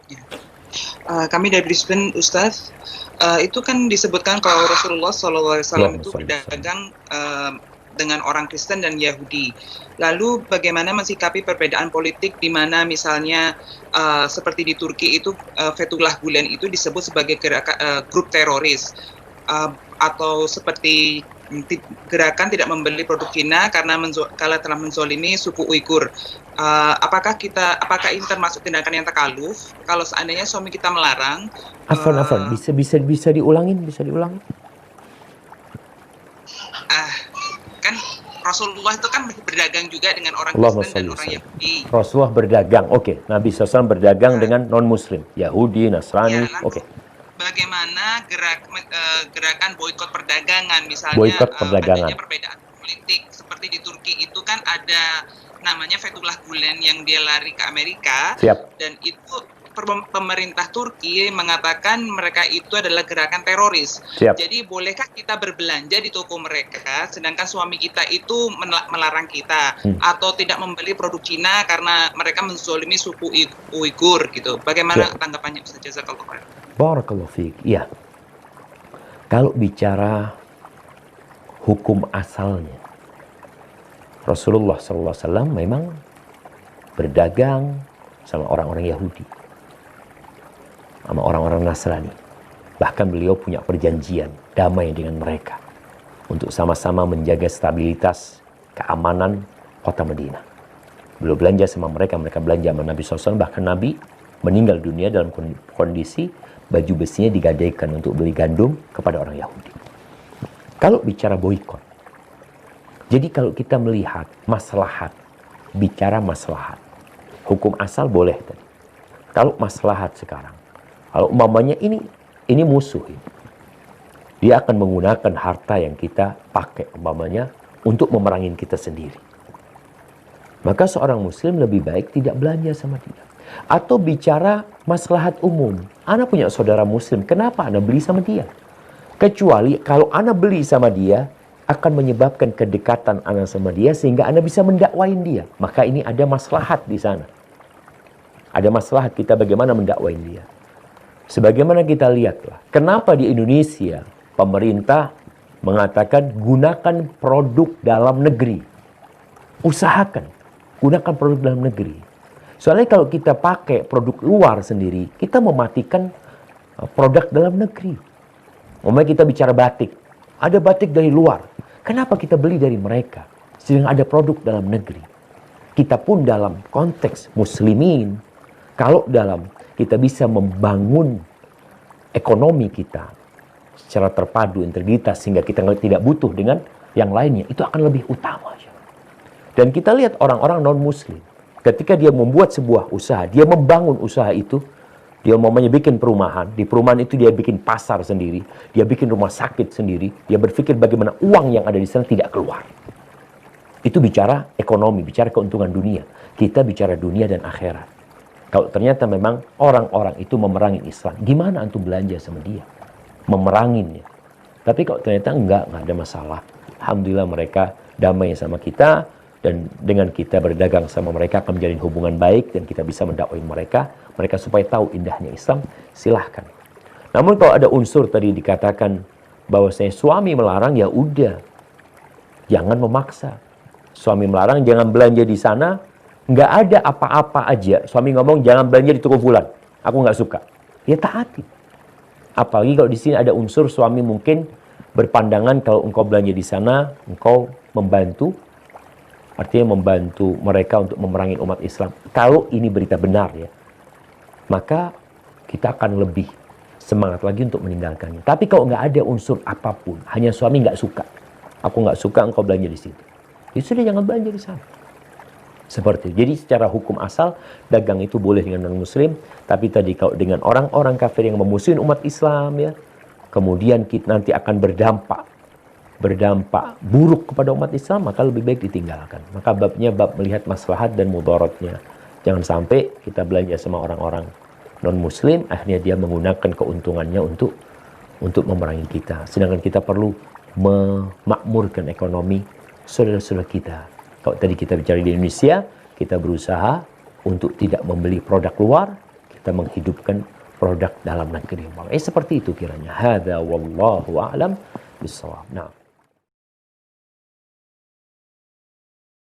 Ya. Kami dari Brisbane, Ustaz. Itu kan disebutkan kalau Rasulullah SAW Allahumma itu sholli wa sallim. berdagang dengan orang Kristen dan Yahudi. Lalu bagaimana mensikapi perbedaan politik di mana misalnya seperti di Turki itu Fethullah Gulen itu disebut sebagai grup teroris, atau seperti gerakan tidak membeli produk Cina karena telah menzolimi suku Uighur. Apakah ini termasuk tindakan yang takaluf? Kalau seandainya suami kita melarang, Afwan, bisa diulangin, bisa diulangin. kan Rasulullah itu kan berdagang juga dengan orang Allahumma Kristen dan sholli wa orang sallim. Yahudi. Rasulullah berdagang, oke. Nabi SAW berdagang dengan non-Muslim, Yahudi, Nasrani, Ya, oke. bagaimana gerakan boikot perdagangan, misalnya Boikot perdagangan. adanya perbedaan politik seperti di Turki itu kan ada namanya Fethullah Gulen yang dia lari ke Amerika. Siap. Dan itu pemerintah Turki mengatakan mereka itu adalah gerakan teroris. Siap. Jadi bolehkah kita berbelanja di toko mereka sedangkan suami kita itu melarang kita, atau tidak membeli produk Cina karena mereka menzolimi suku Uighur gitu. Bagaimana tanggapannya Ustaz? Jazakallah khair. Barakallahu fiik. Iya. Kalau bicara hukum asalnya, Rasulullah SAW memang berdagang sama orang-orang Yahudi, sama orang-orang Nasrani. Bahkan beliau punya perjanjian damai dengan mereka untuk sama-sama menjaga stabilitas, keamanan kota Madinah. Beliau belanja sama mereka, mereka belanja sama Nabi SAW. Bahkan Nabi meninggal dunia dalam kondisi baju besinya digadaikan untuk beli gandum kepada orang Yahudi. Kalau bicara boikot, jadi kalau kita melihat maslahat, bicara maslahat, hukum asal boleh tadi. Kalau maslahat sekarang, kalau umpamanya ini musuh, dia akan menggunakan harta yang kita pakai umpamanya untuk memerangi kita sendiri. Maka seorang muslim lebih baik tidak belanja sama dia. Atau bicara maslahat umum. Ana punya saudara muslim, kenapa Ana beli sama dia? Kecuali kalau Ana beli sama dia, akan menyebabkan kedekatan Ana sama dia sehingga Ana bisa mendakwain dia. Maka ini ada maslahat di sana. Ada maslahat kita bagaimana mendakwain dia. Sebagaimana kita lihatlah, kenapa di Indonesia pemerintah mengatakan gunakan produk dalam negeri. Usahakan gunakan produk dalam negeri. Soalnya kalau kita pakai produk luar sendiri, kita mematikan produk dalam negeri. Umpamanya kita bicara batik, ada batik dari luar. Kenapa kita beli dari mereka? Sedang ada produk dalam negeri. Kita pun dalam konteks muslimin, kalau dalam kita bisa membangun ekonomi kita secara terpadu, integritas, sehingga kita tidak butuh dengan yang lainnya, itu akan lebih utama. Dan kita lihat orang-orang non-muslim, ketika dia membuat sebuah usaha, dia membangun usaha itu, dia umpamanya bikin perumahan, di perumahan itu dia bikin pasar sendiri, dia bikin rumah sakit sendiri, dia berpikir bagaimana uang yang ada di sana tidak keluar. Itu bicara ekonomi, bicara keuntungan dunia. Kita bicara dunia dan akhirat. Kalau ternyata memang orang-orang itu memerangi Islam, gimana antum belanja sama dia? Memeranginnya. Tapi kalau ternyata enggak ada masalah. Alhamdulillah mereka damai sama kita, dan dengan kita berdagang sama mereka akan menjalin hubungan baik dan kita bisa mendakwain mereka supaya tahu indahnya Islam, silahkan. Namun kalau ada unsur tadi dikatakan bahwasanya suami melarang, ya udah, jangan memaksa. Suami melarang jangan belanja di sana, nggak ada apa-apa aja. Suami ngomong jangan belanja di toko fulan, aku nggak suka. Ya taati. Apalagi kalau di sini ada unsur suami mungkin berpandangan kalau engkau belanja di sana, engkau membantu. Artinya membantu mereka untuk memerangi umat Islam. Kalau ini berita benar ya, maka kita akan lebih semangat lagi untuk meninggalkannya. Tapi kalau nggak ada unsur apapun, hanya suami nggak suka, aku nggak suka engkau belanja di situ, ya sudah jangan belanja di sana. Seperti itu. Jadi secara hukum asal dagang itu boleh dengan non muslim, tapi tadi kalau dengan orang-orang kafir yang memusuhi umat Islam ya, kemudian kita nanti akan berdampak buruk kepada umat Islam, maka lebih baik ditinggalkan. Maka babnya bab melihat maslahat dan mudaratnya. Jangan sampai kita belanja sama orang-orang non-muslim, akhirnya dia menggunakan keuntungannya untuk memerangi kita. Sedangkan kita perlu memakmurkan ekonomi saudara-saudara kita. Kalau tadi kita bicara di Indonesia, kita berusaha untuk tidak membeli produk luar, kita menghidupkan produk dalam negeri. Seperti itu kiranya. Hadza wallahu a'lam bissawab. Nah.